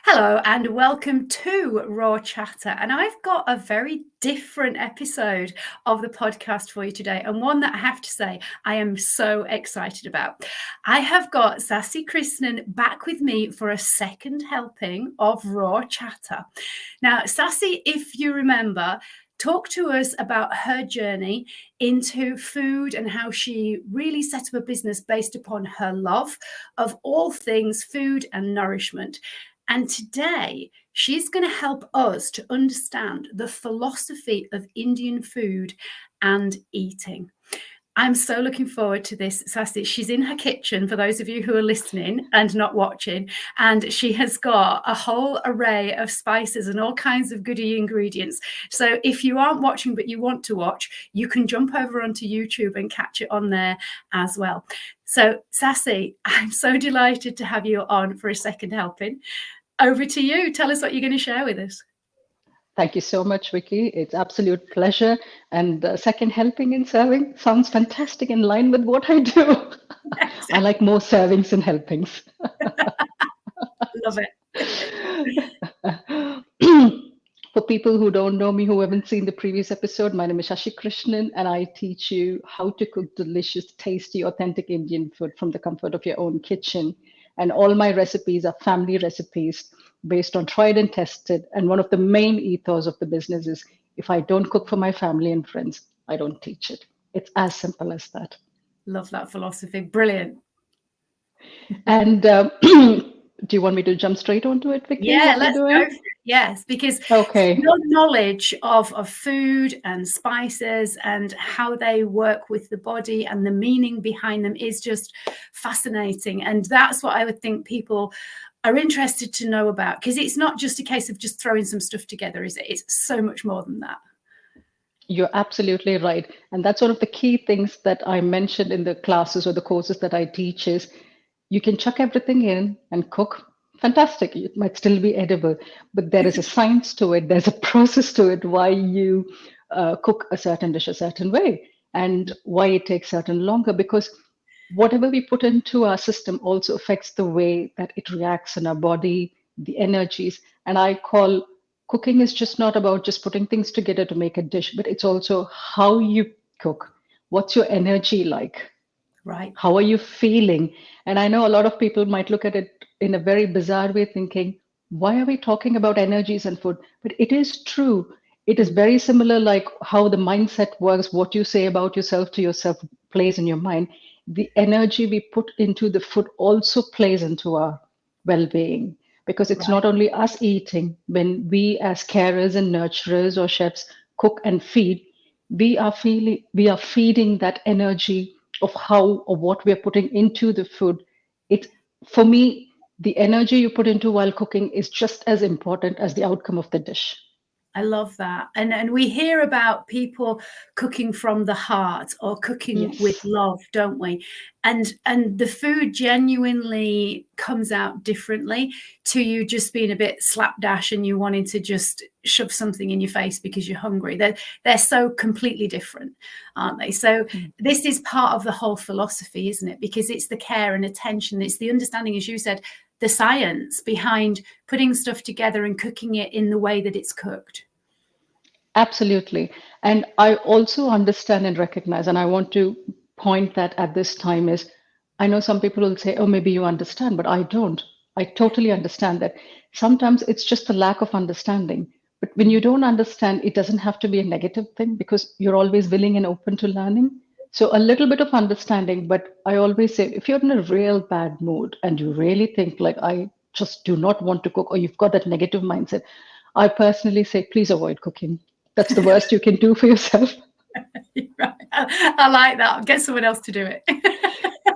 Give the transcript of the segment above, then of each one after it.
Hello and welcome to Raw Chatter. And I've got a very different episode of the podcast for you today, and one that I have to say I am so excited about. I have got Sasi Krishnan back with me for a second helping of Raw Chatter. Now, Sasi, if you remember, talk to us about her journey into food and how she really set up a business based upon her love of all things food and nourishment. And today, she's going to help us to understand the philosophy of Indian food and eating. I'm so looking forward to this, Sasi. She's in her kitchen, for those of you who are listening and not watching, and she has got a whole array of spices and all kinds of goodie ingredients. So if you aren't watching but you want to watch, you can jump over onto YouTube and catch it on there as well. So, Sasi, I'm so delighted to have you on for a second helping. Over to you. Tell us what you're going to share with us. Thank you so much, Vicky. It's absolute pleasure. And second helping and serving sounds fantastic, in line with what I do. I like more servings and helpings. Love it. For people who don't know me, who haven't seen the previous episode, my name is Sasi Krishnan, and I teach you how to cook delicious, tasty, authentic Indian food from the comfort of your own kitchen. And all my recipes are family recipes based on tried and tested. And one of the main ethos of the business is, if I don't cook for my family and friends, I don't teach it. It's as simple as that. Love that philosophy. Brilliant. And do you want me to jump straight onto it, Vicky? Yeah, let's go for it. Yes, because your knowledge of food and spices and how they work with the body and the meaning behind them is just fascinating. And that's what I would think people are interested to know about, because it's not just a case of just throwing some stuff together, is it? It's so much more than that. You're absolutely right. And that's one of the key things that I mentioned in the classes or the courses that I teach is, you can chuck everything in and cook. Fantastic. It might still be edible, but there is a science to it. There's a process to it, why you cook a certain dish a certain way and why it takes certain longer, because whatever we put into our system also affects the way that it reacts in our body, the energies. And I call cooking is just not about just putting things together to make a dish, but it's also how you cook. What's your energy like? Right. How are you feeling? And I know a lot of people might look at it in a very bizarre way, thinking, why are we talking about energies and food? But it is true. It is very similar, like how the mindset works, what you say about yourself to yourself plays in your mind. The energy we put into the food also plays into our well-being, because it's not only us eating. When we as carers and nurturers or chefs cook and feed, we are feeding that energy of how or what we're putting into the food. It, for me, the energy you put into while cooking is just as important as the outcome of the dish. I love that. And we hear about people cooking from the heart or cooking with love, don't we? And the food genuinely comes out differently to you just being a bit slapdash and you wanting to just shove something in your face because you're hungry. They're so completely different, aren't they? So this is part of the whole philosophy, isn't it? Because it's the care and attention. It's the understanding, as you said, the science behind putting stuff together and cooking it in the way that it's cooked. Absolutely. And I also understand and recognize, and I want to point that at this time is, I know some people will say, oh, maybe you understand, but I don't. I totally understand that. Sometimes it's just a lack of understanding. But when you don't understand, it doesn't have to be a negative thing, because you're always willing and open to learning. So a little bit of understanding, but I always say, if you're in a real bad mood and you really think like, I just do not want to cook, or you've got that negative mindset, I personally say, please avoid cooking. That's the worst you can do for yourself. Right. I like that. Get someone else to do it.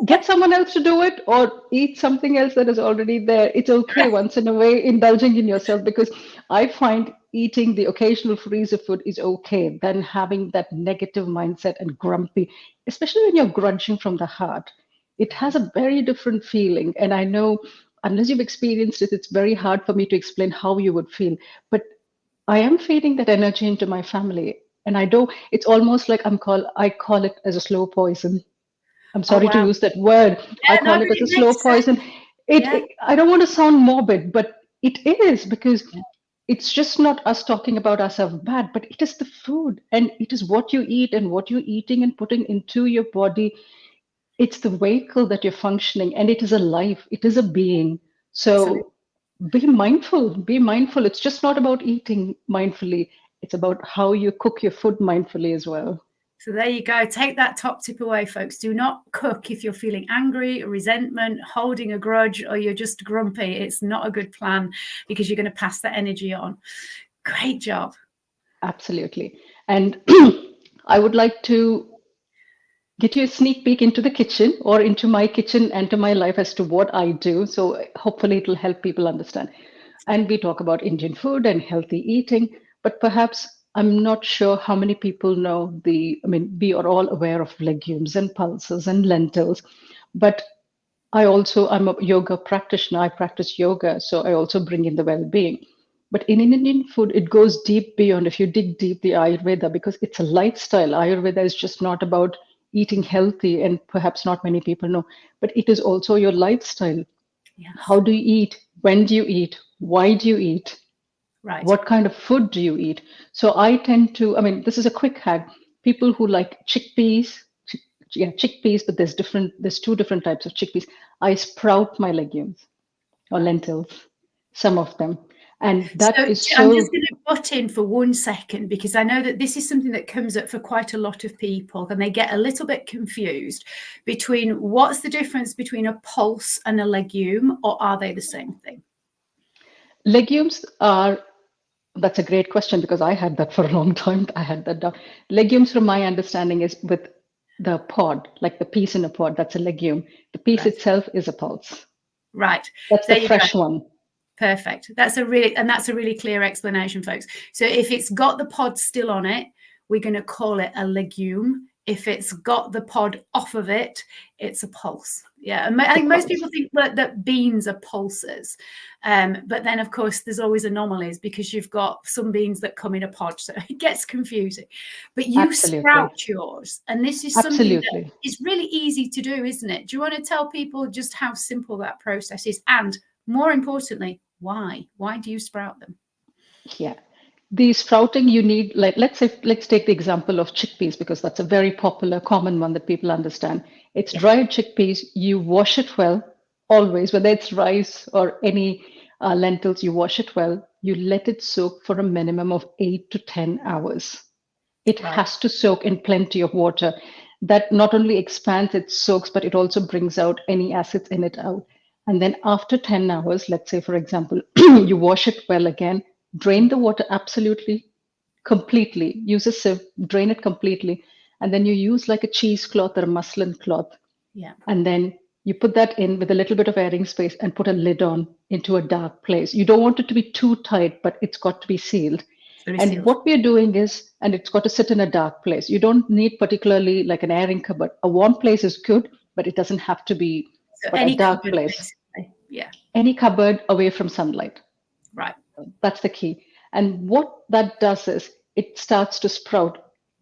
Get someone else to do it, or eat something else that is already there. It's okay once in a way, indulging in yourself, because I find eating the occasional freezer food is okay than having that negative mindset and grumpy, especially when you're grudging from the heart. It has a very different feeling. And I know unless you've experienced it, it's very hard for me to explain how you would feel. But I am feeding that energy into my family. And I do, it's almost like I call it as a slow poison. I'm sorry to use that word. I call it as a slow poison. I don't want to sound morbid, but It is, because Yeah. it's just not us talking about ourselves bad, but it is the food, and it is what you eat and what you're eating and putting into your body. It's the vehicle that you're functioning, and it is a life, it is a being. Absolutely. So be mindful, be mindful. It's just not about eating mindfully, it's about how you cook your food mindfully as well. So there you go. Take that top tip away, folks. Do not cook if you're feeling angry, resentment, holding a grudge, or you're just grumpy. It's not a good plan, because you're going to pass that energy on. Great job. Absolutely. And I would like to get you a sneak peek into the kitchen, or into my kitchen and to my life, as to what I do. So hopefully it will help people understand. And we talk about Indian food and healthy eating, but perhaps I'm not sure how many people know I mean, we are all aware of legumes and pulses and lentils, but I'm a yoga practitioner. I practice yoga, so I also bring in the well-being. But in Indian food, it goes deep beyond. If you dig deep, the Ayurveda, because it's a lifestyle. Ayurveda is just not about eating healthy, and perhaps not many people know, but it is also your lifestyle. Yes. How do you eat? When do you eat? Why do you eat? Right. What kind of food do you eat? So I tend to, I mean, this is a quick hack. People who like chickpeas, yeah, chickpeas, but there's two different types of chickpeas. I sprout my legumes or Right. lentils, some of them. And So that is I'm just so, going to butt in for 1 second, because I know that this is something that comes up for quite a lot of people, and they get a little bit confused between what's the difference between a pulse and a legume, or are they the same thing? legumes are, that's a great question, because I had that for a long time. I had that down. Legumes, from my understanding, is with the pod, like the piece in a pod, that's a legume. The piece Right. itself is a pulse. Right. That's the There you go. fresh one. Perfect. That's a really clear explanation, folks. So if it's got the pod still on it, we're going to call it a legume. If it's got the pod off of it, it's a pulse. Yeah, and I think most people think that beans are pulses, but then of course there's always anomalies, because you've got some beans that come in a pod, so it gets confusing. But you Absolutely. sprout yours, and this is something that Absolutely. is really easy to do, isn't it? Do you want to tell people just how simple that process is, and more importantly, why? Why do you sprout them? Yeah. The sprouting, you need, like, let's take the example of chickpeas, because that's a very popular, common one that people understand. It's Yeah. dried chickpeas. You wash it well, always, whether it's rice or any lentils, you wash it well. You let it soak for a minimum of 8 to 10 hours. It Right. has to soak in plenty of water. That not only expands, it soaks, but it also brings out any acids in it out. And then after 10 hours, let's say, for example, you wash it well again, drain Yeah. the water absolutely, completely, use a sieve, drain it completely. And then you use like a cheesecloth or a muslin cloth. Yeah. And then you put that in with a little bit of airing space and put a lid on into a dark place. You don't want it to be too tight, but it's got to be sealed. So it And seals. what we're doing is, and it's got to sit in a dark place. You don't need particularly like an airing cupboard. A warm place is good, but it doesn't have to be, So but a any dark cupboard, place. basically. Yeah. Any cupboard away from sunlight. Right. That's the key. And what that does is it starts to sprout.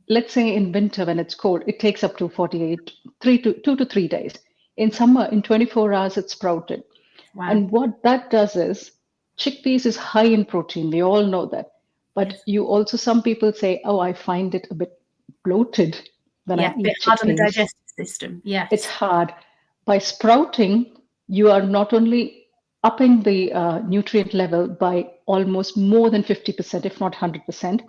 Let's say in winter when it's cold, it takes up to 48, 2 to 3 days. In summer, in 24 hours, it's sprouted. Wow. And what that does is, chickpeas is high in protein. We all know that. But Yes. you also, some people say, oh, I find it a bit bloated when Yeah. I A bit eat hard on the chickpeas. digestive system. It's Yes. hard. By sprouting, you are not only upping the nutrient level by almost more than 50%, if not 100%,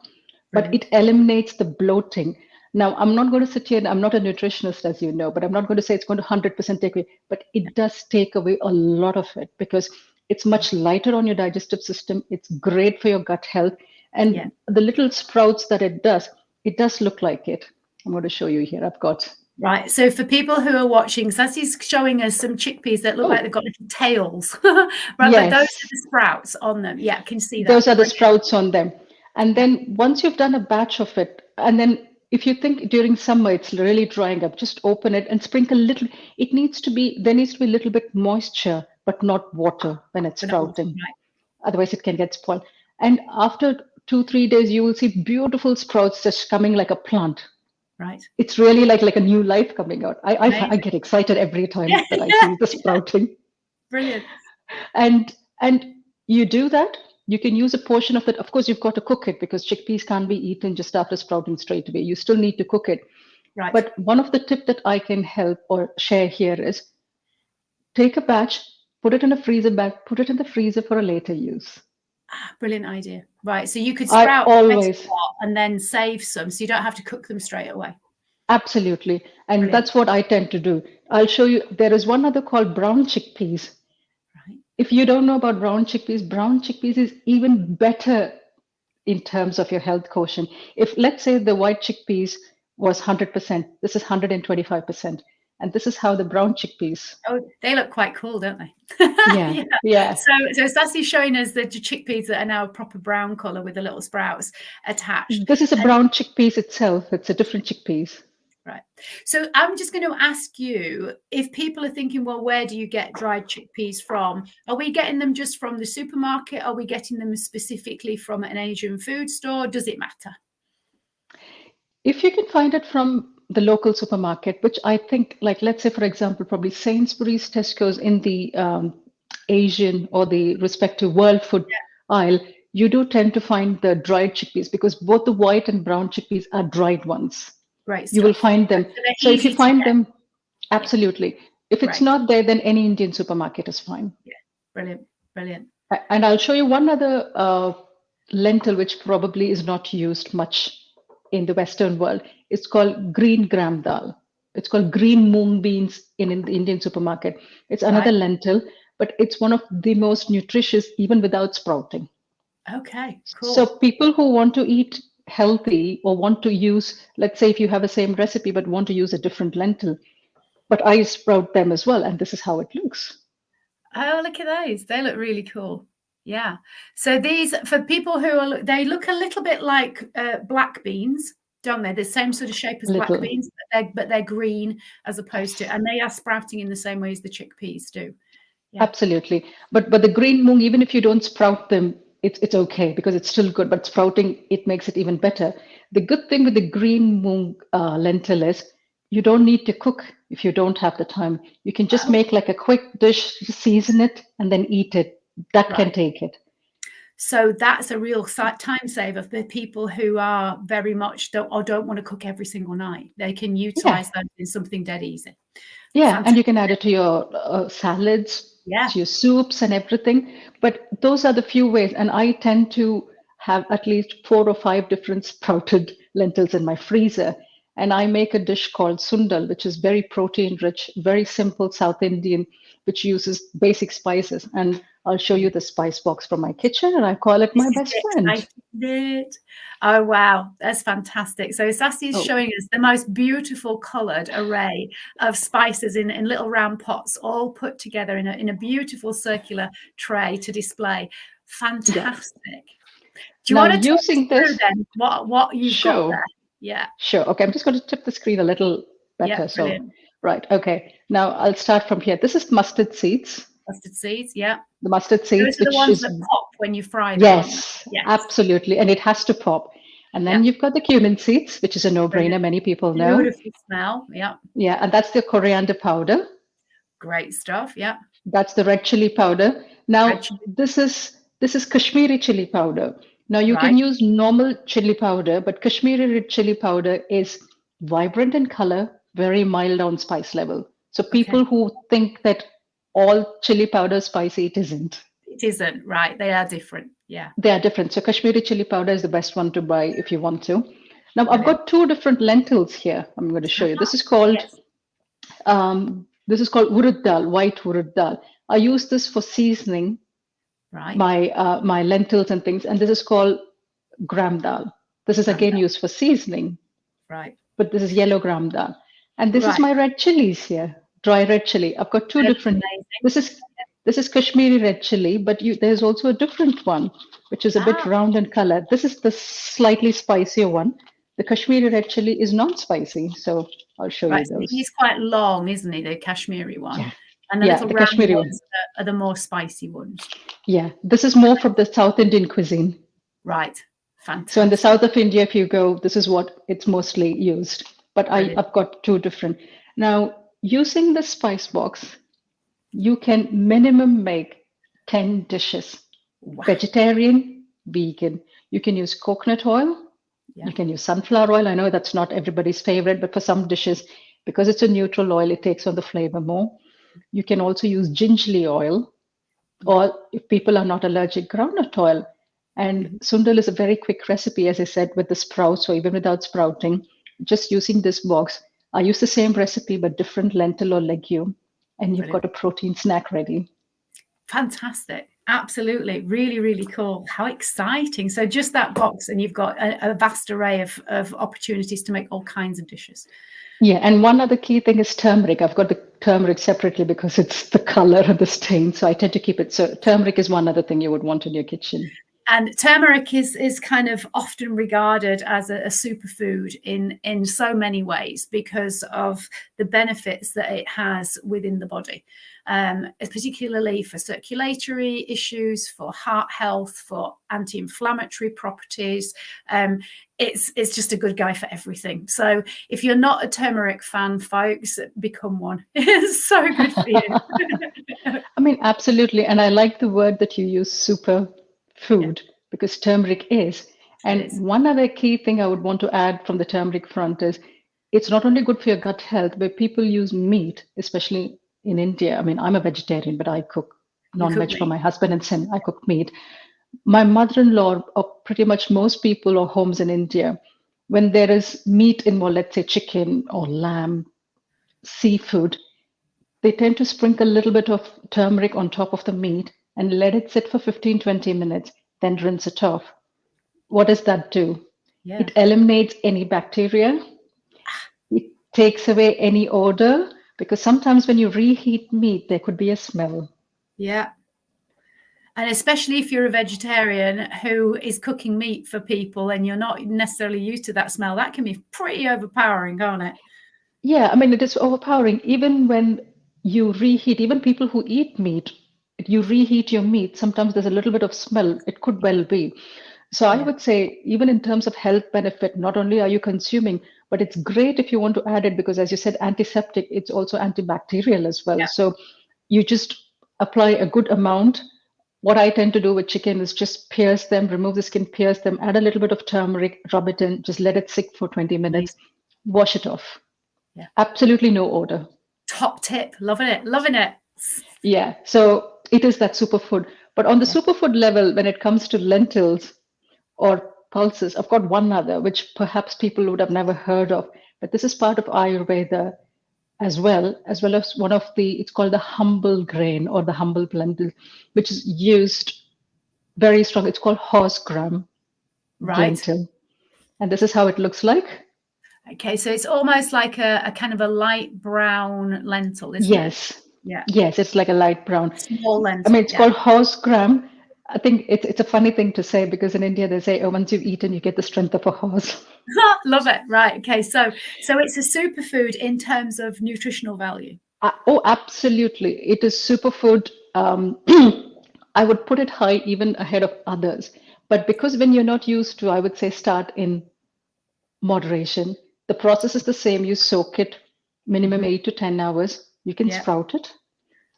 but Brilliant. it eliminates the bloating. Now, I'm not going to sit here, and I'm not a nutritionist, as you know, but I'm not going to say it's going to 100% take away, but it does take away a lot of it, because it's much lighter on your digestive system. It's great for your gut health. Yeah. And the little sprouts that it does look like it. I'm going to show you here. I've got, Right. So for people who are watching, Sasi's showing us some chickpeas that look like they've oh, got little tails. Right. But those are yes, the sprouts on them. Yeah. I can see those that. are the Brilliant. sprouts on them. And Yeah. then once you've done a batch of it, and then if you think during summer it's really drying up, just open it and sprinkle a little. There needs to be a little bit moisture, but not water when it's But not water. sprouting. Right. Otherwise, it can get spoiled. And after 2, 3 days, you will see beautiful sprouts just coming like a plant. Right. It's really like a new life coming out. I Amazing. get excited every time Yeah. that I see the Yeah. sprouting. Brilliant. And You do that. You can use a portion of it. Of course, you've got to cook it because chickpeas can't be eaten just after sprouting straight away. You still need to cook it. Right. But one of the tip that I can help or share here is take a batch, put it in a freezer bag, put it in the freezer for a later use. Brilliant idea. Right. So you could I sprout always, and then save some so you don't have to cook them straight away. absolutely. And Brilliant. that's what I tend to do. I'll show you. There is one other called brown chickpeas. Right. If you don't know about brown chickpeas is even better in terms of your health quotient. If let's say the white chickpeas was 100%, this is 125%. And this is how the brown chickpeas. Oh, they look quite cool, don't they? Yeah, yeah. So Sasi's showing us the chickpeas that are now a proper brown colour with the little sprouts attached. This is a brown chickpeas itself. It's a different chickpeas. Right. So I'm just going to ask you, if people are thinking, well, where do you get dried chickpeas from? Are we getting them just from the supermarket? Are we getting them specifically from an Asian food store? Does it matter? If you can find it from the local supermarket, which I think, like, let's say, for example, probably Sainsbury's, Tesco's in the Asian or the respective world food aisle, you do tend to find the dried chickpeas because both the white and brown chickpeas are dried ones. Right. You will find them. So if you find them, absolutely. If it's not there, then any Indian supermarket is fine. Yeah. Brilliant. Brilliant. And I'll show you one other lentil which probably is not used much in the Western world. It's called green gram dal. It's called green mung beans in the Indian supermarket. It's another lentil, but it's one of the most nutritious even without sprouting. Okay, cool. So people who want to eat healthy or want to use, let's say if you have the same recipe but want to use a different lentil, but I sprout them as well, and this is how it looks. Oh, look at those. They look really cool. Yeah. So these, for people who are, they look a little bit like black beans, don't they? The same sort of shape as black beans, but they're green as opposed to, and they are sprouting in the same way as the chickpeas do. Yeah. Absolutely. But the green mung, even if you don't sprout them, it's okay because it's still good. But sprouting, it makes it even better. The good thing with the green mung lentil is you don't need to cook if you don't have the time. You can just make like a quick dish, season it, and then eat it. That can take it. So that's a real time saver for people who are very much don't want to cook every single night. They can utilize that in something dead easy. Yeah, fantastic. And you can add it to your salads, to your soups and everything. But those are the few ways. And I tend to have at least 4 or 5 different sprouted lentils in my freezer. And I make a dish called sundal, which is very protein rich, very simple South Indian, which uses basic spices. And I'll show you the spice box from my kitchen, and I call it my best friend. Oh, wow. That's fantastic. So Sasi is showing us the most beautiful colored array of spices in little round pots, all put together in a beautiful circular tray to display. Fantastic. Do you want to talk us through then what you've got there? Yeah. Sure. Okay. I'm just going to tip the screen a little better. So, right. Okay. Now I'll start from here. This is mustard seeds. Mustard seeds. Yeah. The mustard seeds. Those are the ones that pop when you fry them. Yes, absolutely. And it has to pop. And then you've got the cumin seeds, which is a no-brainer. Many people know. Beautiful smell. Yeah. Yeah. And that's the coriander powder. Great stuff. Yeah. That's the red chili powder. Now, this is Kashmiri chili powder. Now, you can use normal chili powder, but Kashmiri red chili powder is vibrant in color, very mild on spice level. So people who think that all chili powder is spicy, it isn't. It isn't, right? They are different. Yeah. They are different. So Kashmiri chili powder is the best one to buy if you want to. Now, I've got 2 different lentils here. I'm going to show you. This is called urad dal, white urad dal. I use this for seasoning my lentils and things, and this is called gram dal. This is again used for seasoning, but this is yellow gram dal, and this is my red chilies here, dry red chili. I've got 2 different. This is Kashmiri red chili, but there's also a different one which is a bit round in color. This is the slightly spicier one. The Kashmiri red chili is not spicy, so I'll show you those. He's quite long, isn't he? The Kashmiri one. Yeah. And the little Kashmiri ones are the more spicy ones. Yeah, this is more from the South Indian cuisine. Right, fantastic. So in the south of India, if you go, this is what it's mostly used. But I've got 2 different. Now, using the spice box, you can minimum make 10 dishes. Wow. Vegetarian, vegan. You can use coconut oil. Yeah. You can use sunflower oil. I know that's not everybody's favorite, but for some dishes, because it's a neutral oil, it takes on the flavor more. You can also use gingerly oil, Yeah. or if people are not allergic, groundnut oil. And Mhm. sundal is a very quick recipe, as I said, with the sprouts, or even without sprouting. Just using this box, I use the same recipe but different lentil or legume, and you've Brilliant. got a protein snack ready. Fantastic. Absolutely. Really, really cool. How exciting. So just that box and you've got a vast array of opportunities to make all kinds of dishes. Yeah, and one other key thing is turmeric. I've got the turmeric separately because it's the color and the stain, so I tend to keep it. So turmeric is one other thing you would want in your kitchen. And turmeric is kind of often regarded as a superfood in so many ways because of the benefits that it has within the body, particularly for circulatory issues, for heart health, for anti-inflammatory properties. It's just a good guy for everything. So if you're not a turmeric fan, folks, become one. It's so good for you. I mean, absolutely. And I like the word that you use, super Yeah, food, because turmeric is. it And is. one other key thing I would want to add from the turmeric front is it's not only good for your gut health, but people use meat, especially in India. I mean, I'm a vegetarian, but I cook You cook non-veg for meat. my husband and son. I cook meat. My mother-in-law, or pretty much most people or homes in India, when there is meat involved, let's say chicken or lamb, seafood, they tend to sprinkle a little bit of turmeric on top of the meat and let it sit for 15-20 minutes, then rinse it off. What does that do? Yeah. It eliminates any bacteria, it takes away any odor, because sometimes when you reheat meat, there could be a smell. Yeah. And especially if you're a vegetarian who is cooking meat for people and you're not necessarily used to that smell, that can be pretty overpowering, can't it? Yeah, I mean, it is overpowering. Even when you reheat, even people who eat meat, you reheat your meat, sometimes there's a little bit of smell. It could well be. So I Yeah. would say, even in terms of health benefit, not only are you consuming, but it's great if you want to add it because, as you said, antiseptic, it's also antibacterial as well. Yeah. So you just apply a good amount. What I tend to do with chicken is just pierce them, remove the skin, pierce them, add a little bit of turmeric, rub it in, just let it sit for 20 minutes, Amazing. wash it off. Yeah. Absolutely no odor. Top tip. Loving it. Loving it. Yeah, so it is that superfood. But on the Yeah. superfood level, when it comes to lentils or pulses, I've got one other, which perhaps people would have never heard of. But this is part of Ayurveda as well as one of it's called the humble grain or the humble lentil, which is used very strong. It's called horse gram Right. lentil. And this is how it looks like. Okay. So it's almost like a kind of a light brown lentil, isn't it? Yes. Yeah. Yes, it's like a light brown. Small I mean, lentil. it's Yeah. called horse gram. I think it's a funny thing to say because in India they say, oh, once you've eaten, you get the strength of a horse. Love it. Right. Okay. So it's a superfood in terms of nutritional value. Oh, absolutely. It is superfood. I would put it high even ahead of others. But because when you're not used to, I would say start in moderation. The process is the same. You soak it minimum Mhm. 8 to 10 hours. You can Yeah. sprout it.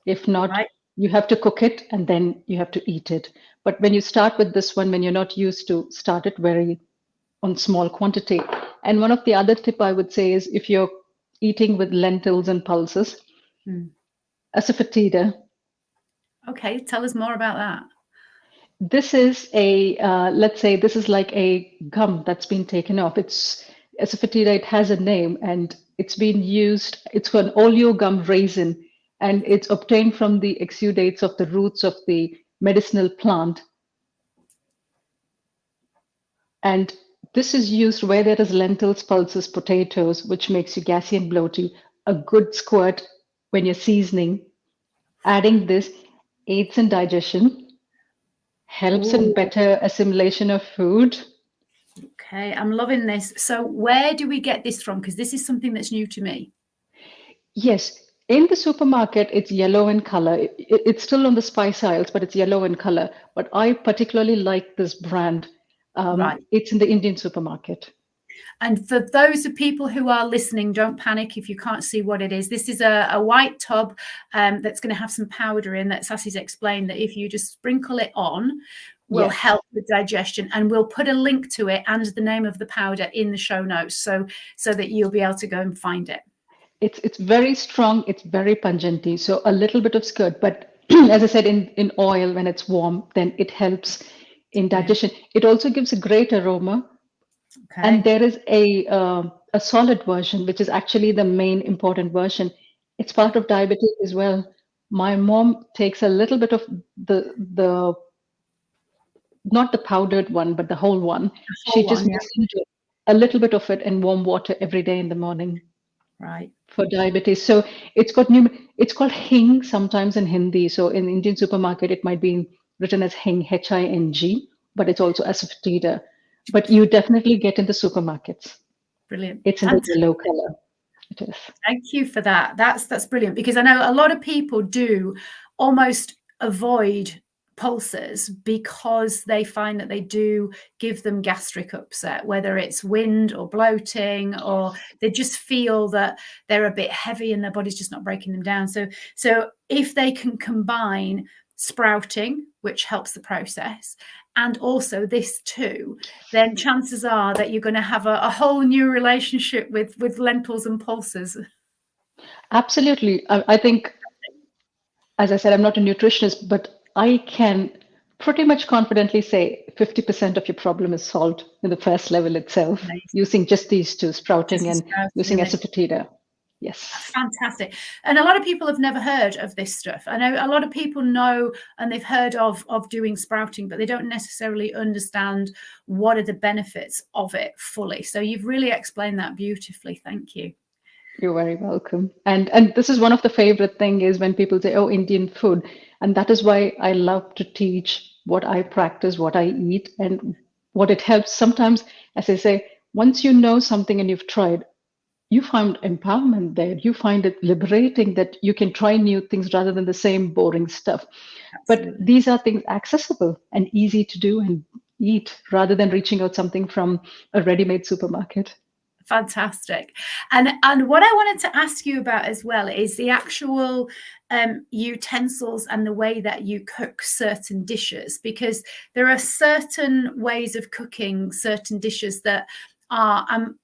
If not, Right. you have to cook it and then you have to eat it. But when you start with this one, when you're not used to, start it very on small quantity. And one of the other tip I would say is if you're eating with lentils and pulses, Mm. asafoetida. Okay. Tell us more about that. This is let's say this is like a gum that's been taken off. It's asafoetida, it has a name and it's been used, it's an oleo gum raisin and it's obtained from the exudates of the roots of the medicinal plant. And this is used where there is lentils, pulses, potatoes, which makes you gassy and bloaty. A good squirt when you're seasoning. Adding this aids in digestion, helps in Ooh. better assimilation of food. Okay, I'm loving this. So where do we get this from? Because this is something that's new to me. Yes, in the supermarket, it's yellow in color. It's still on the spice aisles, but it's yellow in color. But I particularly like this brand. Right. It's in the Indian supermarket. And for those of people who are listening, don't panic if you can't see what it is. This is a white tub that's going to have some powder in that Sasi's explained that if you just sprinkle it on, will help with digestion. And we'll put a link to it and the name of the powder in the show notes so that you'll be able to go and find it. It's very strong. It's very pungenty. So a little bit of skirt, but as I said, in oil when it's warm, then it helps in digestion. It also gives a great aroma. Okay. And there is a solid version, which is actually the main important version. It's part of diabetes as well. My mom takes a little bit of the not the powdered one, but the whole one. She just makes a little bit of it in warm water every day in the morning. Right. For diabetes. So it's called hing sometimes in Hindi. So in Indian supermarket, it might be written as hing, Hing, but it's also asafoetida. But you definitely get in the supermarkets. Brilliant. It's in the yellow color. It is. Thank you for that. That's brilliant, because I know a lot of people do almost avoid pulses because they find that they do give them gastric upset, whether it's wind or bloating, or they just feel that they're a bit heavy and their body's just not breaking them down. So if they can combine sprouting, which helps the process, and also this too, then chances are that you're going to have a whole new relationship with lentils and pulses. Absolutely. I think, as I said, I'm not a nutritionist, but I can pretty much confidently say 50% of your problem is solved in the first level itself. Nice. Using just these two, sprouting and using asafoetida. Yes. Fantastic. And a lot of people have never heard of this stuff. I know a lot of people know and they've heard of doing sprouting, but they don't necessarily understand what are the benefits of it fully. So you've really explained that beautifully. Thank you. You're very welcome. And this is one of the favorite thing is when people say, oh, Indian food. And that is why I love to teach what I practice, what I eat, and what it helps. Sometimes, as I say, once you know something and you've tried, you find empowerment there. You find it liberating that you can try new things rather than the same boring stuff. Absolutely. But these are things accessible and easy to do and eat rather than reaching out something from a ready-made supermarket. Fantastic. And what I wanted to ask you about as well is the actual utensils and the way that you cook certain dishes, because there are certain ways of cooking certain dishes that are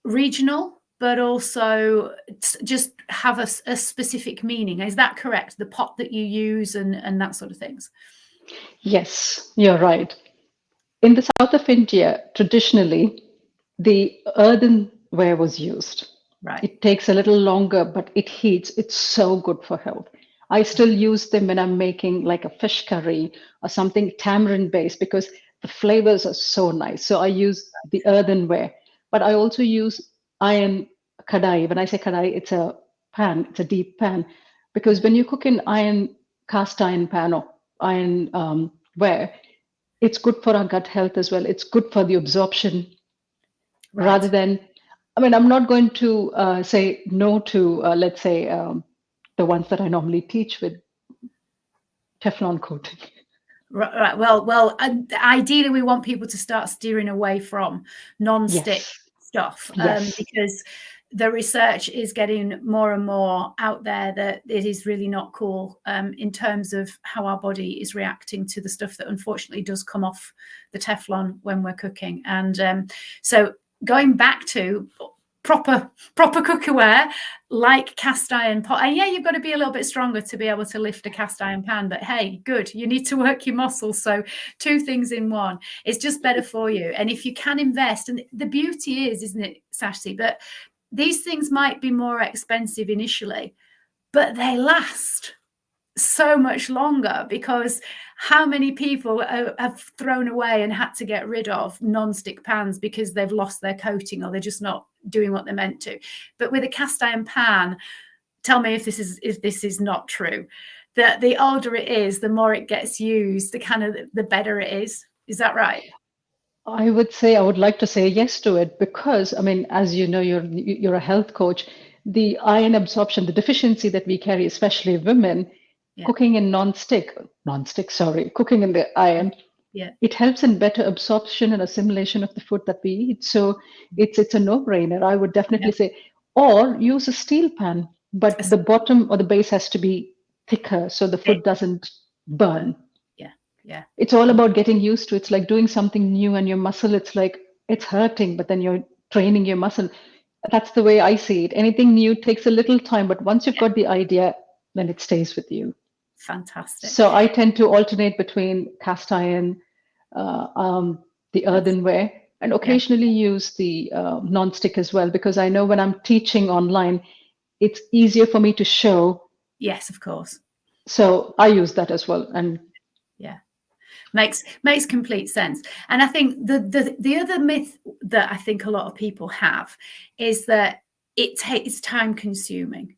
regional, but also just have a specific meaning. Is that correct? The pot that you use and that sort of things? Yes, you're right. In the south of India, traditionally, the earthenware was used. Right. It takes a little longer, but it heats. It's so good for health. I still use them when I'm making like a fish curry or something tamarind based because the flavors are so nice. So I use the earthenware, but I also use iron kadai. When I say kadai, it's a pan, it's a deep pan, because when you cook in cast iron pan or iron ware, it's good for our gut health as well. It's good for the absorption. Right. Rather than, I mean, I'm not going to say no to, let's say, the ones that I normally teach with Teflon coating. Right. Well, ideally, we want people to start steering away from non-stick stuff because the research is getting more and more out there that it is really not cool in terms of how our body is reacting to the stuff that unfortunately does come off the Teflon when we're cooking. And so going back to proper cookware like cast iron pot, and you've got to be a little bit stronger to be able to lift a cast iron pan, but hey, good, you need to work your muscles, so two things in one. It's just better for you. And if you can invest, and the beauty is, isn't it, Sasi, but these things might be more expensive initially, but they last so much longer, because how many people have thrown away and had to get rid of non-stick pans because they've lost their coating or they're just not doing what they're meant to. But with a cast iron pan, tell me if this is not true, that the older it is, the more it gets used, the better it is. Is that right? I would like to say yes to it, because I mean, as you know, you're a health coach. The iron absorption, the deficiency that we carry, especially women, cooking in cooking in the iron, Yeah. It helps in better absorption and assimilation of the food that we eat. So it's a no-brainer. I would Yeah. definitely say, or use a steel pan, but the bottom or the base has to be thicker so the food doesn't burn. Yeah. Yeah. It's all about getting used to. It's like doing something new and your muscle, it's like it's hurting, but then you're training your muscle. That's the way I see it. Anything new takes a little time, but once you've got the idea, then it stays with you. Fantastic. So I tend to alternate between cast iron, uh, um, the earthenware, and Yeah. occasionally use the non-stick as well, because I know when I'm teaching online, it's easier for me to show. Yes, of course. So I use that as well. And yeah, makes complete sense. And I think the other myth that I think a lot of people have is that it's time consuming.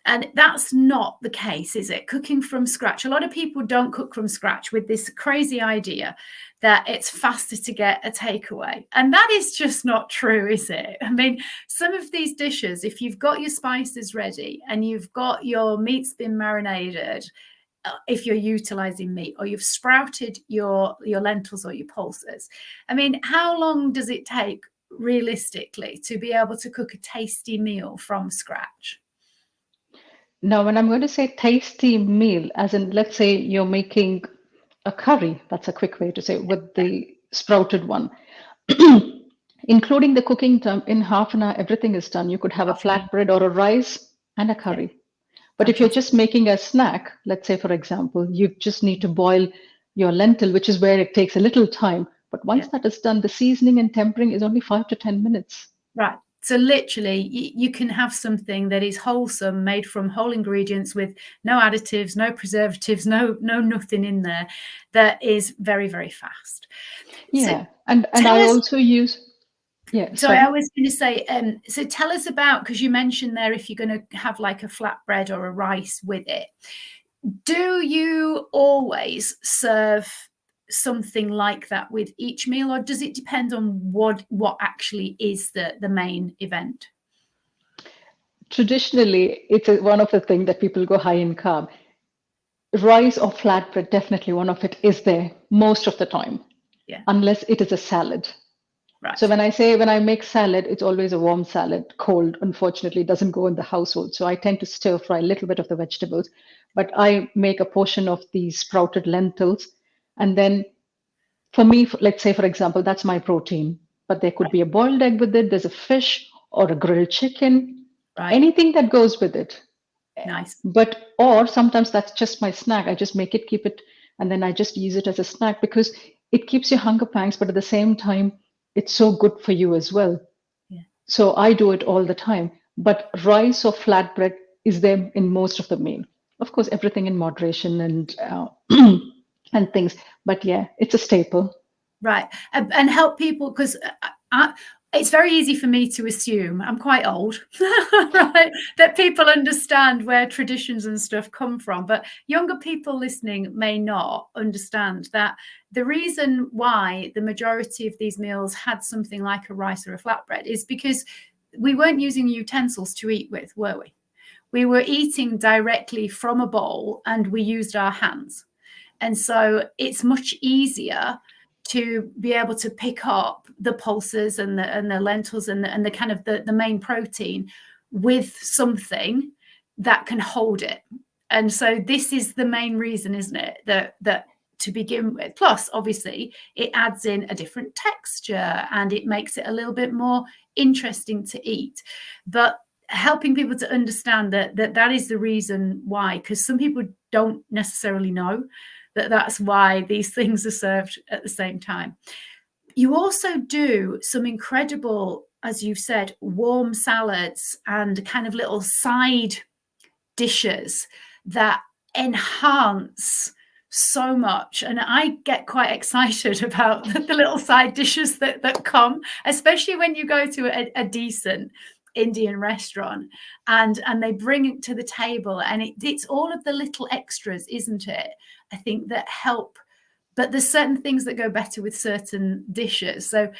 And that's not the case, is it? Cooking from scratch. A lot of people don't cook from scratch with this crazy idea that it's faster to get a takeaway. And that is just not true, is it? I mean, some of these dishes, if you've got your spices ready and you've got your meat's been marinated, if you're utilizing meat, or you've sprouted your lentils or your pulses, I mean, how long does it take realistically to be able to cook a tasty meal from scratch? now, when I'm going to say tasty meal, as in, let's say you're making a curry, that's a quick way to say it, with the sprouted one, including the cooking time, in half an hour, everything is done. You could have a flatbread or a rice and a curry. Yeah. But if you're Fantastic. just making a snack, let's say, for example, you just need to boil your lentil, which is where it takes a little time. But once that is done, the seasoning and tempering is only 5 to 10 minutes. Right. So literally, you can have something that is wholesome, made from whole ingredients with no additives, no preservatives, no nothing in there, that is very, very fast. Yeah. So and I also use, yeah, sorry, sorry. I was going to say, so tell us about, because you mentioned there, if you're going to have like a flatbread or a rice with it, do you always serve something like that with each meal, or does it depend on what actually is the main event? Traditionally, it's one of the things that people go high in carb. Rice or flatbread, definitely one of it is there most of the time, unless it is a salad. Right. So when I make salad, it's always a warm salad. Cold, unfortunately, doesn't go in the household. So I tend to stir fry a little bit of the vegetables, but I make a portion of the sprouted lentils. And then for me, let's say, for example, that's my protein, but there could be a boiled egg with it. There's a fish or a grilled chicken, anything that goes with it. Nice. But, or sometimes that's just my snack. I just make it, keep it, and then I just use it as a snack because it keeps your hunger pangs, but at the same time, it's so good for you as well. Yeah. So I do it all the time. But rice or flatbread is there in most of the meal. Of course, everything in moderation and and things. But yeah, it's a staple. Right. And help people, because it's very easy for me to assume, I'm quite old, right, that people understand where traditions and stuff come from. But younger people listening may not understand that the reason why the majority of these meals had something like a rice or a flatbread is because we weren't using utensils to eat with, were we? We were eating directly from a bowl and we used our hands. And so it's much easier to be able to pick up the pulses and the lentils and the kind of the main protein with something that can hold it. And so this is the main reason, isn't it, that to begin with. Plus, obviously, it adds in a different texture and it makes it a little bit more interesting to eat. But helping people to understand that is the reason why, because some people don't necessarily know that's why these things are served at the same time. You also do some incredible, as you've said, warm salads and kind of little side dishes that enhance so much. And I get quite excited about the little side dishes that come, especially when you go to a decent Indian restaurant and they bring it to the table, and it's all of the little extras, isn't it? I think that help, but there's certain things that go better with certain dishes. So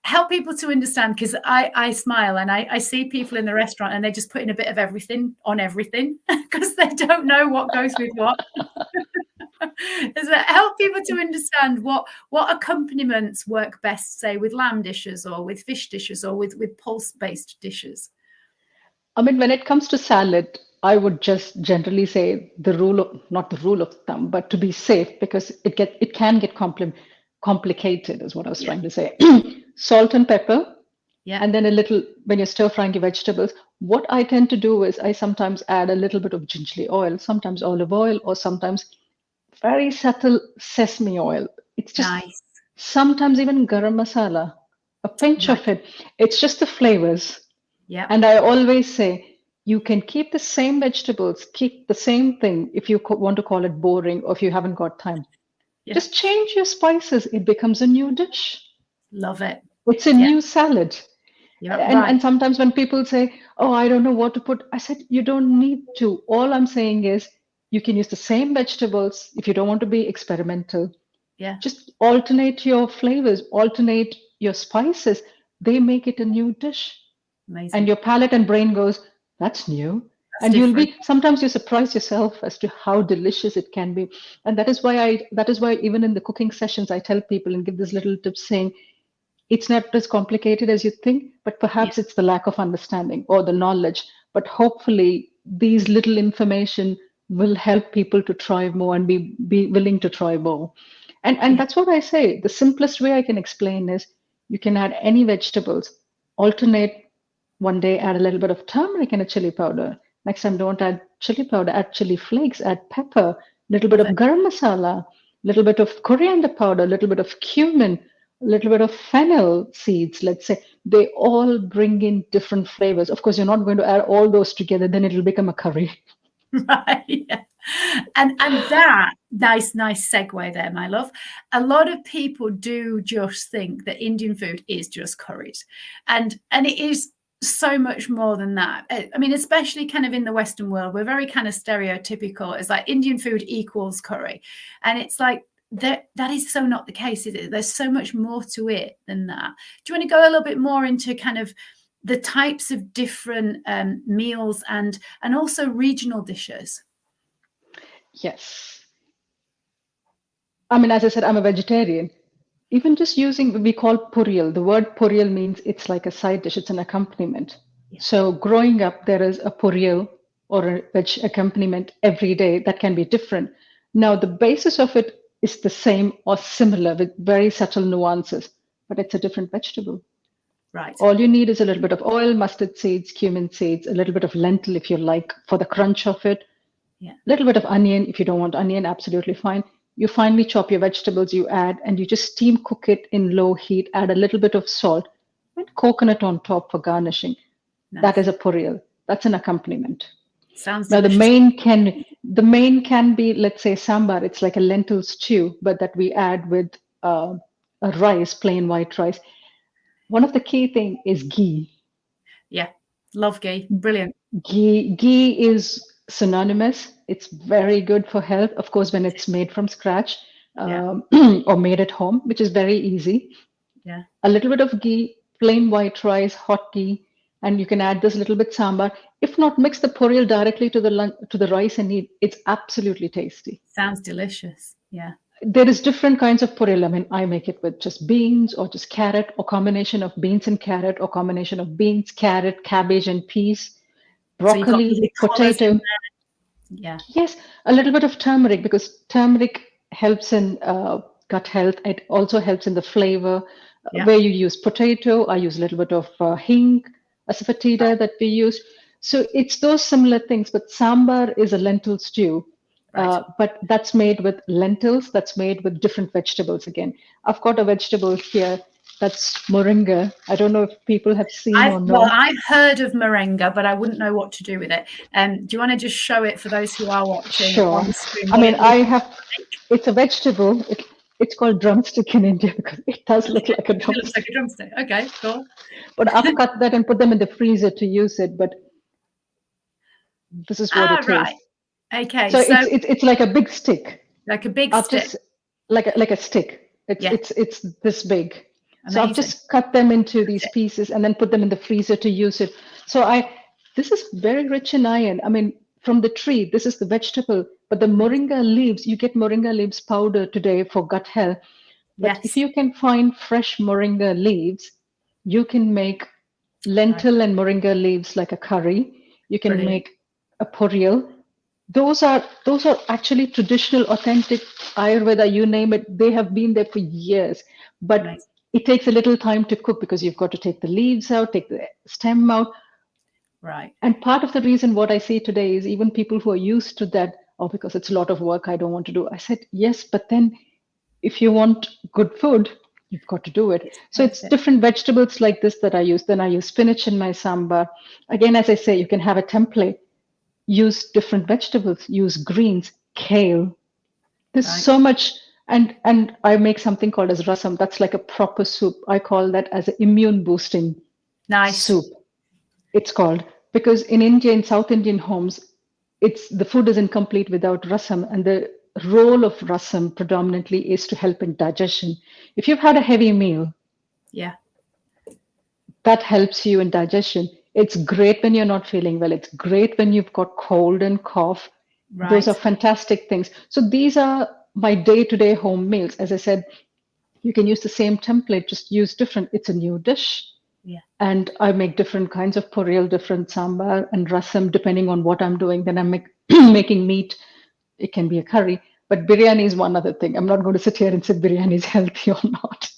help people to understand, because I smile and I see people in the restaurant and they're just putting a bit of everything on everything because they don't know what goes with what. Does it help people to understand what accompaniments work best, say, with lamb dishes or with fish dishes or with pulse-based dishes? I mean, when it comes to salad, I would just generally say the rule of, not the rule of thumb, but to be safe, because it can get complicated, is what I was Yeah. trying to say. Salt and pepper, Yeah. and then a little, when you're stir frying your vegetables, what I tend to do is I sometimes add a little bit of gingerly oil, sometimes olive oil, or sometimes very subtle sesame oil. It's just Nice. sometimes even garam masala, a pinch Right. of it. It's just the flavors. Yeah. And I always say, you can keep the same vegetables, keep the same thing if you want to call it boring or if you haven't got time. Yeah. Just change your spices. It becomes a new dish. Love it. It's a Yeah. new salad. You're right. And sometimes when people say, oh, I don't know what to put, I said, you don't need to. All I'm saying is you can use the same vegetables if you don't want to be experimental. Yeah. Just alternate your flavors, alternate your spices. They make it a new dish. Amazing. And your palate and brain goes, that's new. That's And you'll different. be, sometimes you surprise yourself as to how delicious it can be. And that is why even in the cooking sessions, I tell people and give this little tip saying, it's not as complicated as you think, but Yeah. perhaps it's the lack of understanding or the knowledge. But hopefully, these little information will help people to try more and be willing to try more. And Yeah. that's what I say. The simplest way I can explain is you can add any vegetables, alternate. One day, add a little bit of turmeric and a chili powder. Next time, don't add chili powder, add chili flakes, add pepper, little bit Love of it. garam masala, little bit of coriander powder, little bit of cumin, a little bit of fennel seeds, let's say. They all bring in different flavors. Of course, you're not going to add all those together, then it'll become a curry. Right. Yeah. And that nice segue there, my love. A lot of people do just think that Indian food is just curries, and it is so much more than that. I mean, especially kind of in the Western world, we're very kind of stereotypical. It's like Indian food equals curry, and it's like that is so not the case, is it? There's so much more to it than that. Do you want to go a little bit more into kind of the types of different meals and also regional dishes? Yes. I mean, as I said, I'm a vegetarian. Even just using, we call puriyal. The word puriyal means it's like a side dish, it's an accompaniment. Yeah. So growing up, there is a puriyal or a veg accompaniment every day that can be different. Now, the basis of it is the same or similar with very subtle nuances, but it's a different vegetable. Right. All you need is a little bit of oil, mustard seeds, cumin seeds, a little bit of lentil if you like for the crunch of it, Yeah. a little bit of onion. If you don't want onion, absolutely fine. You finely chop your vegetables, you add, and you just steam cook it in low heat, add a little bit of salt and coconut on top for garnishing. Nice. That is a puriyal. That's an accompaniment. Sounds Now delicious. the main can be, let's say, sambar. It's like a lentil stew, but that we add with a rice, plain white rice. One of the key thing is ghee. Yeah. Love ghee. Brilliant. Ghee is synonymous. It's very good for health, of course, when it's made from scratch Yeah. or made at home, which is very easy. Yeah. A little bit of ghee, plain white rice, hot ghee, and you can add this little bit sambar. If not, mix the puriyal directly to the rice and eat. It's absolutely tasty. Sounds delicious. Yeah. There is different kinds of puriyal. I mean, I make it with just beans or just carrot or combination of beans and carrot or combination of beans, carrot, cabbage, and peas, So you've got broccoli, lovely colours in potato. there. Yeah. Yes, a little bit of turmeric because turmeric helps in gut health. It also helps in the flavor. Yeah. Where you use potato, I use a little bit of hing, asafoetida that we use. So it's those similar things. But sambar is a lentil stew, Right. but that's made with lentils. That's made with different vegetables again. I've got a vegetable here. That's moringa. I don't know if people have seen or know. Well, I've heard of moringa, but I wouldn't know what to do with it. Do you want to just show it for those who are watching Sure. on the screen? I mean, it's a vegetable. It's called drumstick in India because it does look like a It looks like drumstick. a drumstick. Okay, cool. But I've cut that and put them in the freezer to use it. But this is what it is. Right. Okay. So it's like a big stick. Like a big I've stick. just like a stick. It's this big. Amazing. So I've just cut them into these pieces and then put them in the freezer to use it. So this is very rich in iron. I mean, from the tree, this is the vegetable But the moringa leaves, you get moringa leaves powder today for gut health. But if Yes. you can find fresh moringa leaves, you can make Right. lentil and moringa leaves like a curry. You can Brilliant. make a poriyal. Those are actually traditional, authentic Ayurveda. You name it, they have been there for years. But Amazing. it takes a little time to cook because you've got to take the leaves out, take the stem out. Right. And part of the reason what I see today is even people who are used to that, oh, because it's a lot of work, I don't want to do. I said, yes, but then if you want good food, you've got to do it. It's So worth it's it. different vegetables like this that I use. Then I use spinach in my sambar. Again, as I say, you can have a template. Use different vegetables. Use greens, kale. There's Right. so much. And I make something called as rasam. That's like a proper soup. I call that as an immune boosting Nice. soup. It's called, because in India, in South Indian homes, it's the food is incomplete without rasam, and the role of rasam predominantly is to help in digestion. If you've had a heavy meal, Yeah. that helps you in digestion. It's great when you're not feeling well. It's great when you've got cold and cough. Those are Right. fantastic things. So these are my day-to-day home meals. As I said, you can use the same template, just use different. It's a new dish. Yeah. And I make different kinds of poriyal, different sambar and rasam, depending on what I'm doing. Then I'm making meat. It can be a curry, but biryani is one other thing. I'm not going to sit here and say biryani is healthy or not.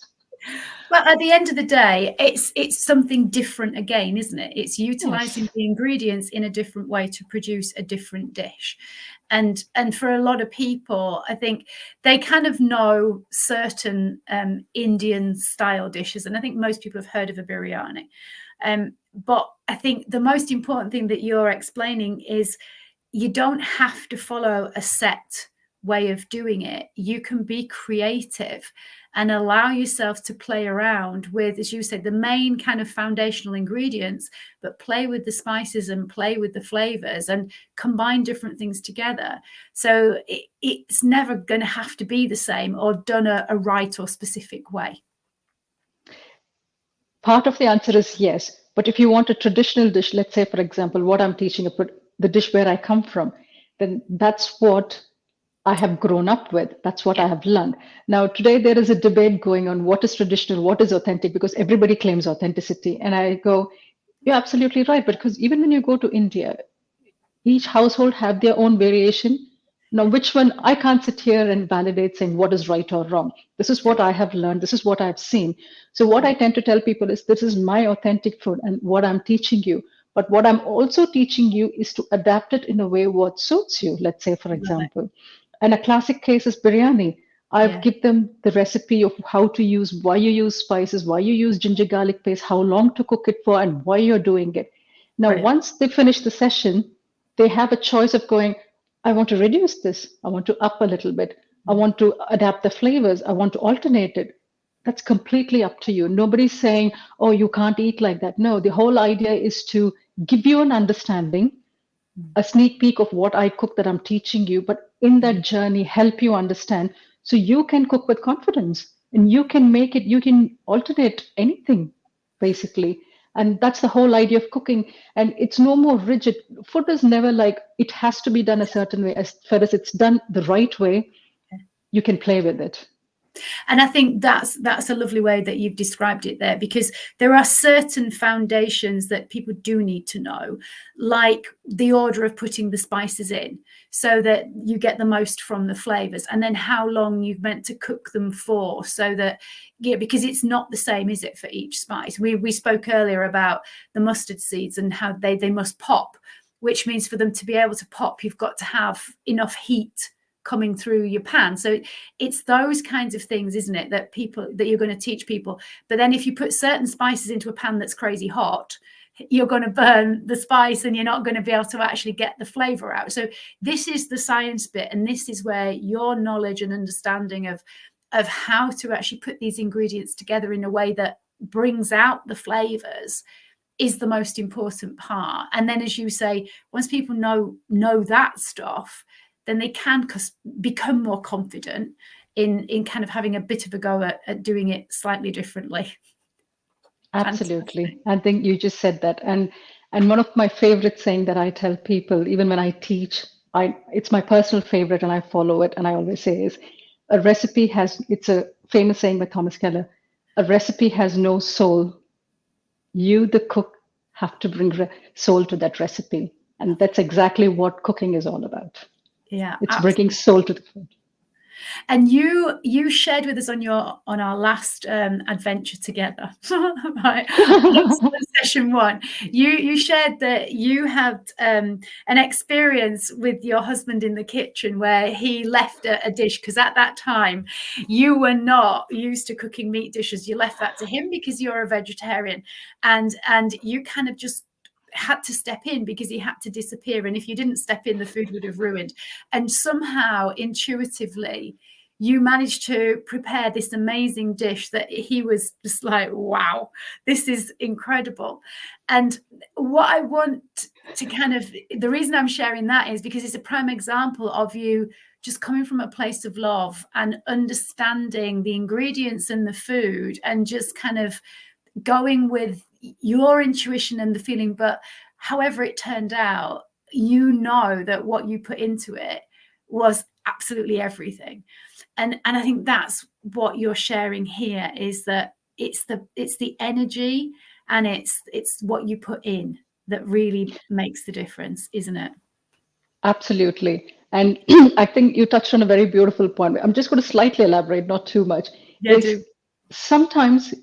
Well, at the end of the day, it's something different again, isn't it? It's utilizing Yes. the ingredients in a different way to produce a different dish. And for a lot of people, I think they kind of know certain Indian style dishes, and I think most people have heard of a biryani. But I think the most important thing that you're explaining is you don't have to follow a set way of doing it. You can be creative and allow yourself to play around with, as you said, the main kind of foundational ingredients, but play with the spices and play with the flavors and combine different things together. So it's never going to have to be the same or done a right or specific way. Part of the answer is yes. But if you want a traditional dish, let's say, for example, what I'm teaching, the dish where I come from, then that's what I have grown up with. That's what Yeah, I have learned. Now, today there is a debate going on what is traditional, what is authentic, because everybody claims authenticity. And I go, you're absolutely right. But because even when you go to India, each household have their own variation. Now, which one, I can't sit here and validate saying what is right or wrong. This is yeah, what I have learned. This is what I've seen. So what yeah. I tend to tell people is this is my authentic food and what I'm teaching you. But what I'm also teaching you is to adapt it in a way what suits you. Let's say, for Love it. example, and a classic case is biryani. I've Yeah, give them the recipe of how to use, why you use spices, why you use ginger garlic paste, how long to cook it for, and why you're doing it. Now, brilliant. once they finish the session, they have a choice of going, I want to reduce this, I want to up a little bit, I want to adapt the flavors, I want to alternate it. That's completely up to you. Nobody's saying, oh, you can't eat like that. No, the whole idea is to give you an understanding, a sneak peek of what I cook that I'm teaching you, but in Yeah. that journey, help you understand so you can cook with confidence and you can make it, you can alternate anything basically. And that's the whole idea of cooking. And it's no more rigid. Food is never like it has to be done a certain way. As far as it's done the right way, you can play with it. And I think that's a lovely way that you've described it there, because there are certain foundations that people do need to know, like the order of putting the spices in so that you get the most from the flavors, and then how long you've meant to cook them for, so that, yeah, because it's not the same, is it, for each spice? We spoke earlier about the mustard seeds and how they must pop, which means for them to be able to pop, you've got to have enough heat coming through your pan. So it's those kinds of things, isn't it, that you're going to teach people. But then if you put certain spices into a pan that's crazy hot, you're going to burn the spice and you're not going to be able to actually get the flavor out. So this is the science bit, and this is where your knowledge and understanding of how to actually put these ingredients together in a way that brings out the flavors is the most important part. And then, as you say, once people know that stuff, then they can become more confident in kind of having a bit of a go at doing it slightly differently. Fantastic. Absolutely. I think you just said that. And one of my favorite saying that I tell people, even when I teach it's my personal favorite and I follow it. And I always say is it's a famous saying by Thomas Keller, a recipe has no soul. You, the cook, have to bring soul to that recipe. And that's exactly what cooking is all about. Yeah, It's bringing absolutely. soul to the food. And you shared with us on our last adventure together, right? On session 1, you shared that you had an experience with your husband in the kitchen where he left a dish, because at that time you were not used to cooking meat dishes. You left that to him because you're a vegetarian, and you kind of just had to step in because he had to disappear, and if you didn't step in, the food would have ruined. And somehow intuitively you managed to prepare this amazing dish that he was just like, wow, this is incredible. And what I want to the reason I'm sharing that is because it's a prime example of you just coming from a place of love and understanding the ingredients and the food and just kind of going with your intuition and the feeling. But however it turned out, you know that what you put into it was absolutely everything. And I think that's what you're sharing here, is that it's the energy and it's what you put in that really makes the difference, isn't it? Absolutely. And I think you touched on a very beautiful point. I'm just going to slightly elaborate, not too much. Yeah, Is do. sometimes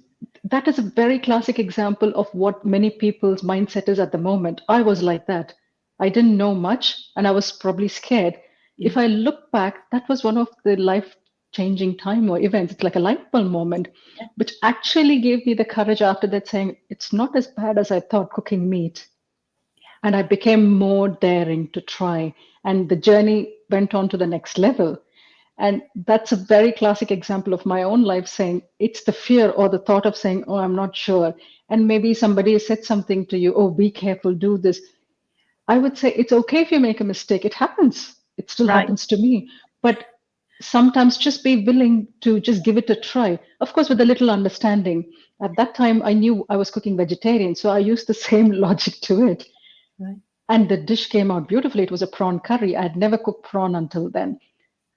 that is a very classic example of what many people's mindset is at the moment. I was like that. I didn't know much and I was probably scared. Yeah. If I look back, that was one of the life changing time or events. It's like a light bulb moment, Yeah. which actually gave me the courage after that, saying, it's not as bad as I thought cooking meat. And I became more daring to try. And the journey went on to the next level. And that's a very classic example of my own life, saying it's the fear or the thought of saying, oh, I'm not sure. And maybe somebody said something to you, oh, be careful, do this. I would say it's okay if you make a mistake. It happens. It still Right. happens to me. But sometimes just be willing to just give it a try. Of course, with a little understanding. At that time, I knew I was cooking vegetarian, so I used the same logic to it. Right. And the dish came out beautifully. It was a prawn curry. I had never cooked prawn until then.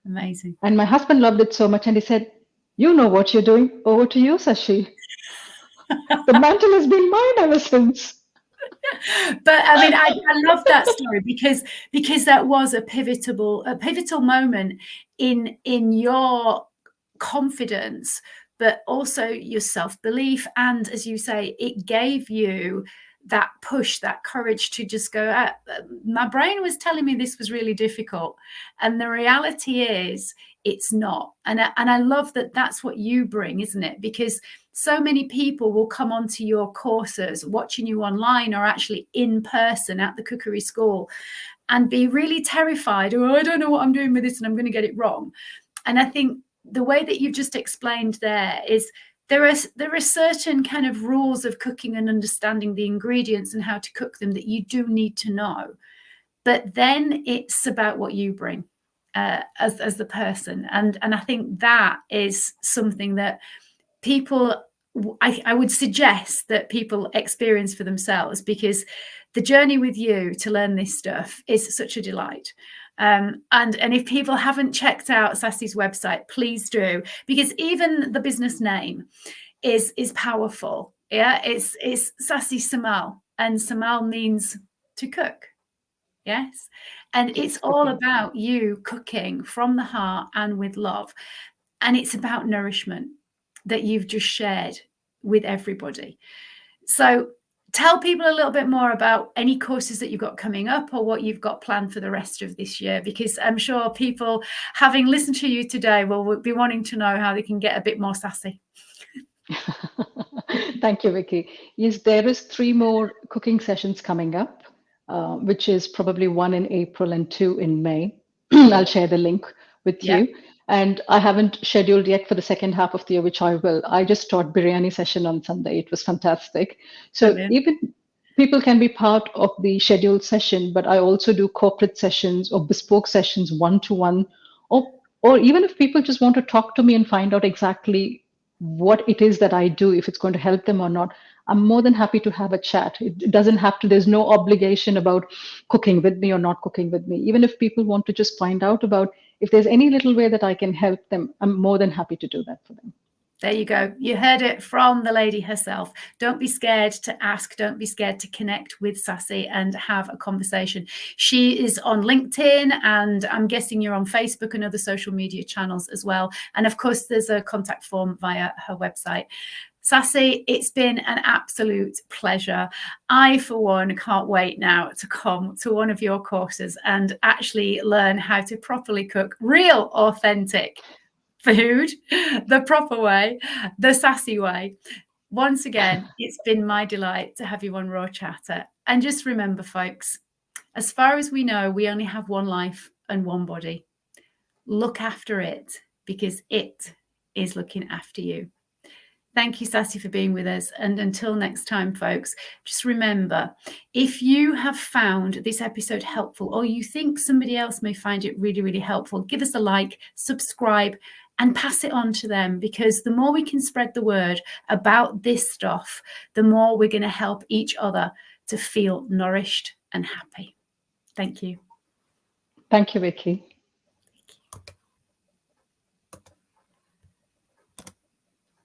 Amazing. And my husband loved it so much. And he said, you know what you're doing. Over to you, Sashi. The mantle has been mine ever since. But I mean, I love that story because that was a pivotal moment in your confidence, but also your self-belief. And as you say, it gave you that push, that courage to just go, my brain was telling me this was really difficult. And the reality is it's not. And I love that that's what you bring, isn't it? Because so many people will come onto your courses, watching you online or actually in person at the cookery school, and be really terrified. Oh, I don't know what I'm doing with this and I'm going to get it wrong. And I think the way that you've just explained there is there are certain kind of rules of cooking and understanding the ingredients and how to cook them that you do need to know. But then it's about what you bring as the person. And I think that is something that people, I would suggest that people experience for themselves, because the journey with you to learn this stuff is such a delight. And if people haven't checked out Sasi's website, please do, because even the business name is powerful. Yeah, it's Sasi Samal, and Samal means to cook. Yes. And it's all about you cooking from the heart and with love. And it's about nourishment that you've just shared with everybody. So tell people a little bit more about any courses that you've got coming up or what you've got planned for the rest of this year, because I'm sure people, having listened to you today, will be wanting to know how they can get a bit more sassy. Thank you, Vicky. Yes, there is 3 more cooking sessions coming up, which is probably 1 in April and 2 in May. I'll share the link with Yeah. you. And I haven't scheduled yet for the second half of the year, which I will. I just taught biryani session on Sunday. It was fantastic. So Brilliant. even people can be part of the scheduled session, but I also do corporate sessions or bespoke sessions, one-to-one, or even if people just want to talk to me and find out exactly what it is that I do, if it's going to help them or not, I'm more than happy to have a chat. It doesn't have to, there's no obligation about cooking with me or not cooking with me. Even if people want to just find out about if there's any little way that I can help them, I'm more than happy to do that for them. There you go. You heard it from the lady herself. Don't be scared to ask. Don't be scared to connect with Sasi and have a conversation. She is on LinkedIn, and I'm guessing you're on Facebook and other social media channels as well. And of course, there's a contact form via her website. Sasi, it's been an absolute pleasure. I, for one, can't wait now to come to one of your courses and actually learn how to properly cook real, authentic food the proper way, the Sasi way. Once again, it's been my delight to have you on Raw Chatter. And just remember, folks, as far as we know, we only have one life and one body. Look after it, because it is looking after you. Thank you, Sasi, for being with us. And until next time, folks, just remember, if you have found this episode helpful, or you think somebody else may find it really, really helpful, give us a like, subscribe, and pass it on to them, because the more we can spread the word about this stuff, the more we're going to help each other to feel nourished and happy. Thank you. Thank you, Vicky.